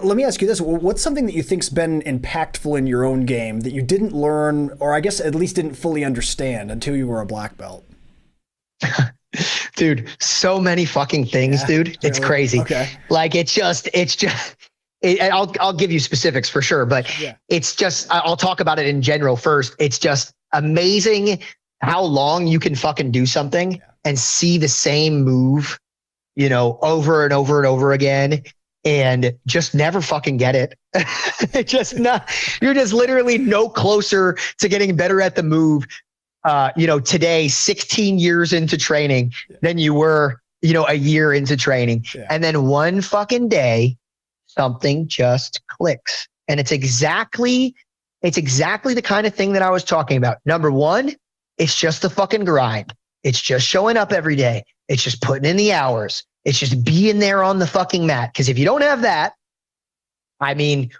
Let me ask you this. What's something that you think's been impactful in your own game that you didn't learn, or I guess at least didn't fully understand until you were a black belt? Dude, so many fucking things, dude. It's crazy. Okay. Like I'll give you specifics for sure, but it's just, I'll talk about it in general first. It's just amazing how long you can fucking do something and see the same move, you know, over and over and over again, and just never fucking get it. You're just literally no closer to getting better at the move, you know, today, 16 years into training than you were, you know, a year into training. Yeah. And then one fucking day, something just clicks. And it's exactly the kind of thing that I was talking about. Number one, it's just the fucking grind. It's just showing up every day. It's just putting in the hours. It's just being there on the fucking mat. Because if you don't have that, I mean,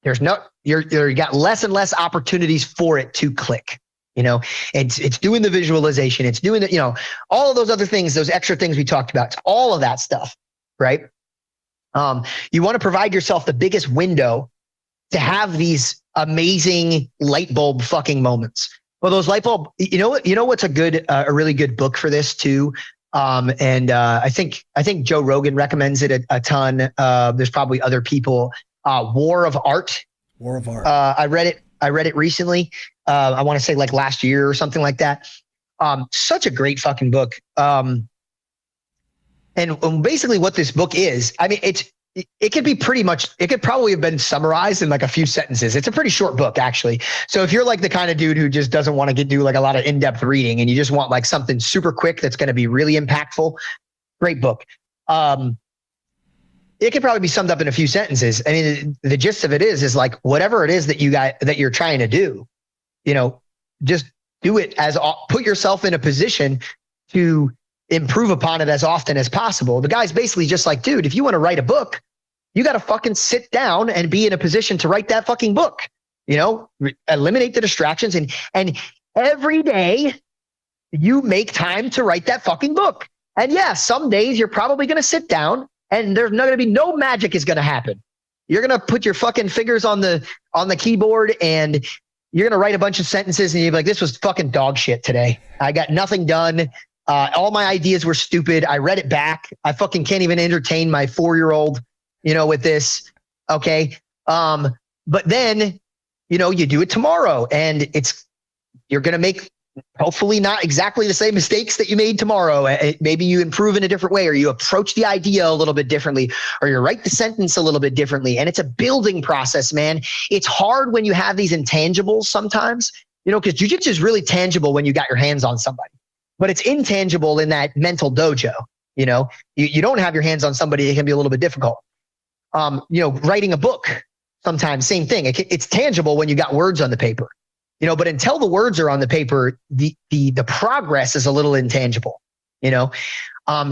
you got less and less opportunities for it to click. You know, it's doing the visualization. It's doing the, you know, all of those other things, those extra things we talked about. It's all of that stuff, right? You want to provide yourself the biggest window to have these amazing light bulb fucking moments. Well, those light bulb, you know what's a really good book for this too. I think Joe Rogan recommends it a ton. There's probably other people. War of Art. War of Art. I read it recently. I want to say like last year or something like that. Such a great fucking book. And basically what this book is, I mean, it could be pretty much, it could probably have been summarized in like a few sentences. It's a pretty short book actually. So if you're like the kind of dude who just doesn't want to do like a lot of in-depth reading and you just want like something super quick that's going to be really impactful, great book. It could probably be summed up in a few sentences. I mean, the gist of it is like whatever it is that you're trying to do, you know, just do it put yourself in a position to improve upon it as often as possible. The guy's basically just like, dude, if you want to write a book, you got to fucking sit down and be in a position to write that fucking book, you know, eliminate the distractions. And every day you make time to write that fucking book. And yeah, some days you're probably going to sit down and there's not going to be no magic is going to happen. You're going to put your fucking fingers on the keyboard and you're going to write a bunch of sentences and you're like, this was fucking dog shit today. I got nothing done. All my ideas were stupid. I read it back. I fucking can't even entertain my 4-year-old, you know, with this. Okay. But then, you know, you do it tomorrow and you're going to make hopefully not exactly the same mistakes that you made tomorrow. Maybe you improve in a different way, or you approach the idea a little bit differently, or you write the sentence a little bit differently. And it's a building process, man. It's hard when you have these intangibles sometimes, you know, because jiu-jitsu is really tangible when you got your hands on somebody, but it's intangible in that mental dojo. You know, you don't have your hands on somebody, it can be a little bit difficult. You know, writing a book, sometimes same thing. It's tangible when you got words on the paper. You know, but until the words are on the paper, the progress is a little intangible, you know?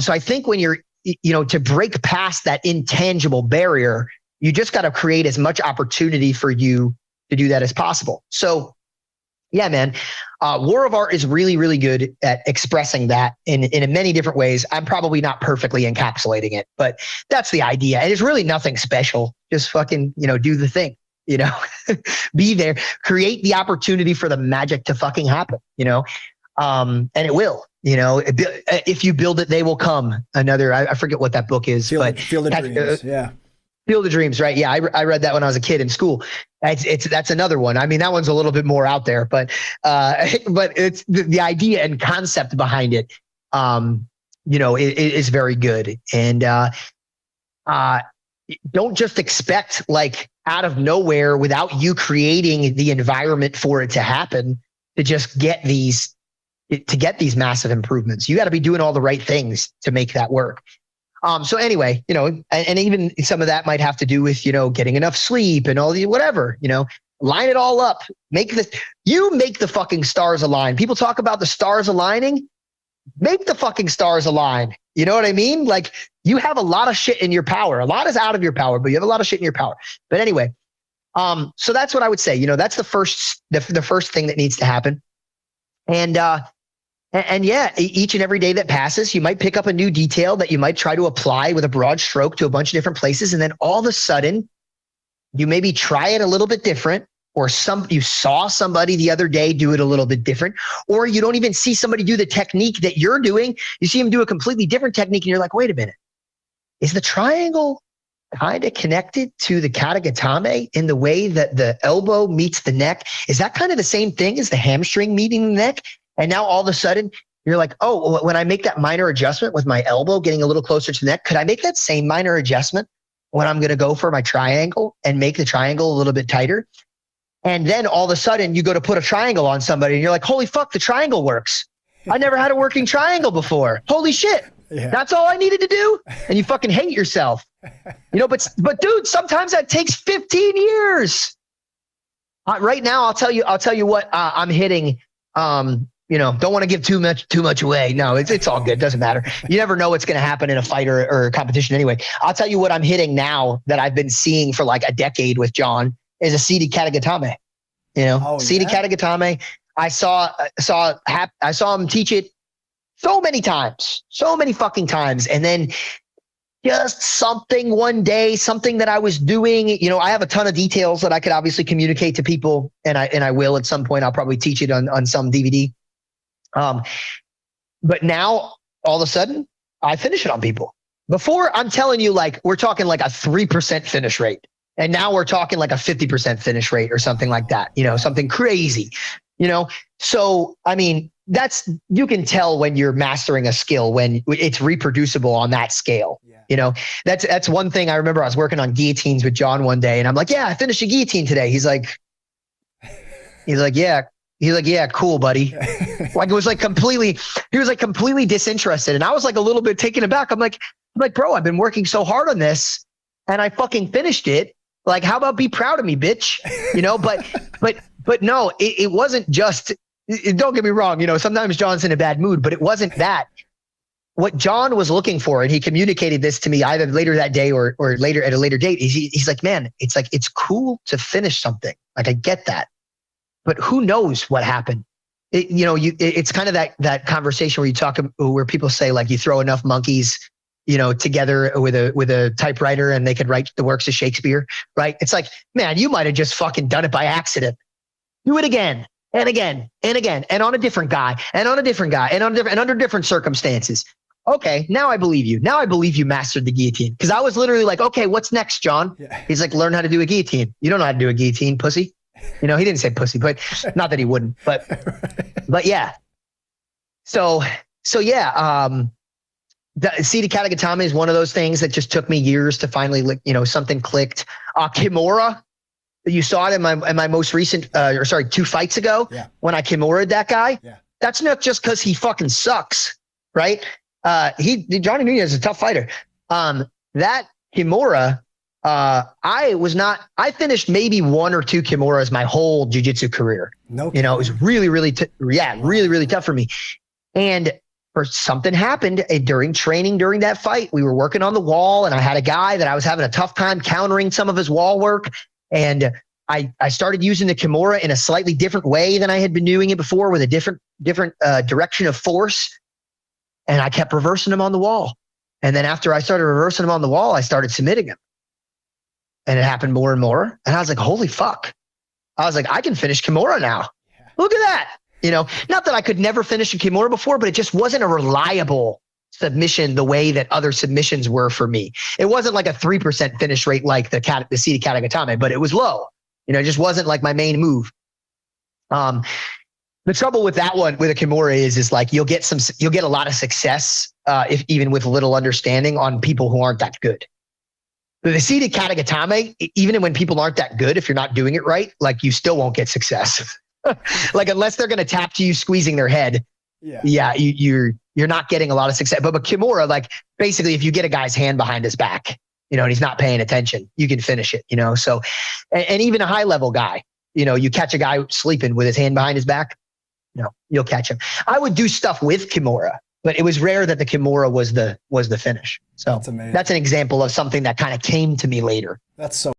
So I think when you're, you know, to break past that intangible barrier, you just got to create as much opportunity for you to do that as possible. So yeah, man, War of Art is really, really good at expressing that in many different ways. I'm probably not perfectly encapsulating it, but that's the idea. And it's really nothing special. Just fucking, you know, do the thing. You know, be there, create the opportunity for the magic to fucking happen, you know, and it will, you know, if you build it, they will come. I forget what that book is, Field of Dreams. Yeah. Field of Dreams. Right. Yeah. I read that when I was a kid in school. That's another one. I mean, that one's a little bit more out there, but it's the idea and concept behind it, you know, is very good. And, don't just expect like out of nowhere without you creating the environment for it to happen to just get these massive improvements. You got to be doing all the right things to make that work. So anyway, you know, and even some of that might have to do with, you know, getting enough sleep and all the whatever, you know, line it all up, make the fucking stars align. People talk about the stars aligning. Make the fucking stars align. You know what I mean? Like you have a lot of shit in your power. A lot is out of your power, but you have a lot of shit in your power. But anyway, so that's what I would say. You know, that's the first thing that needs to happen. And yeah, each and every day that passes, you might pick up a new detail that you might try to apply with a broad stroke to a bunch of different places. And then all of a sudden you maybe try it a little bit different, or you saw somebody the other day do it a little bit different, or you don't even see somebody do the technique that you're doing. You see them do a completely different technique and you're like, wait a minute, is the triangle kind of connected to the katagatame in the way that the elbow meets the neck? Is that kind of the same thing as the hamstring meeting the neck? And now all of a sudden you're like, oh, when I make that minor adjustment with my elbow getting a little closer to the neck, could I make that same minor adjustment when I'm going to go for my triangle and make the triangle a little bit tighter? And then all of a sudden you go to put a triangle on somebody and you're like, holy fuck, the triangle works. I never had a working triangle before. Holy shit. Yeah. That's all I needed to do. And you fucking hate yourself, but dude, sometimes that takes 15 years. Right now, I'll tell you what I'm hitting. Don't want to give too much away. No, it's all good. Doesn't matter. You never know what's going to happen in a fight or a competition anyway. I'll tell you what I'm hitting now that I've been seeing for like a decade with John is a seated katagatame. Seated katagatame. I saw him teach it so many fucking times. And then just something one day, something that I was doing, I have a ton of details that I could obviously communicate to people, and I will at some point. I'll probably teach it on some DVD. But now all of a sudden I finish it on people. Before, I'm telling you, like, we're talking like a 3% finish rate. And now we're talking like a 50% finish rate or something like that, something crazy, So, I mean, you can tell when you're mastering a skill, when it's reproducible on that scale. Yeah. That's one thing I remember. I was working on guillotines with John one day and I'm like, yeah, I finished a guillotine today. He's like, yeah, cool, buddy. Like he was like completely disinterested. And I was like a little bit taken aback. I'm like, bro, I've been working so hard on this and I fucking finished it. Like, how about be proud of me, bitch? But no, it wasn't just, don't get me wrong. Sometimes John's in a bad mood, but it wasn't that. What John was looking for, and he communicated this to me either later that day or later at a later date, he's like, man, it's cool to finish something. Like, I get that, but who knows what happened? It's kind of that conversation where people say, like, you throw enough monkeys, together with a typewriter and they could write the works of Shakespeare, right? It's like, man, you might have just fucking done it by accident. Do it again and again and again, and on a different guy and on a different guy and under different circumstances. Okay, now I believe you. Now I believe you mastered the guillotine. Because I was literally like, okay, what's next, John? Yeah. He's like, learn how to do a guillotine. You don't know how to do a guillotine, pussy. He didn't say pussy, but not that he wouldn't. But yeah. So yeah. The seated katagatame is one of those things that just took me years to finally, something clicked. Kimura, you saw it in my most recent, 2 fights ago, yeah, when I Kimura'd that guy. Yeah. That's not just because he fucking sucks, right? Johnny Nunez is a tough fighter. That Kimura, I finished maybe 1 or 2 Kimuras my whole jiu-jitsu career. No, it was really, really, really, really tough for me. And something happened during training during that fight. We were working on the wall and I had a guy that I was having a tough time countering some of his wall work. And I started using the Kimura in a slightly different way than I had been doing it before, with a different direction of force. And I kept reversing him on the wall. And then after I started reversing him on the wall, I started submitting him. And it happened more and more. And I was like, holy fuck. I was like, I can finish Kimura now. Yeah. Look at that. Not that I could never finish a Kimura before, but it just wasn't a reliable submission the way that other submissions were for me. It wasn't like a 3% finish rate like the seated katagatame, but it was low. It just wasn't like my main move. The trouble with that one with a Kimura is like you'll get a lot of success if even with little understanding on people who aren't that good. But the seated katagatame, even when people aren't that good, if you're not doing it right, like you still won't get success. Like unless they're going to tap to you squeezing their head, you're not getting a lot of success. But Kimura, like basically, if you get a guy's hand behind his back, and he's not paying attention, you can finish it. So, and even a high level guy, you catch a guy sleeping with his hand behind his back, you'll catch him. I would do stuff with Kimura, but it was rare that the Kimura was the finish. So that's an example of something that kind of came to me later. That's so.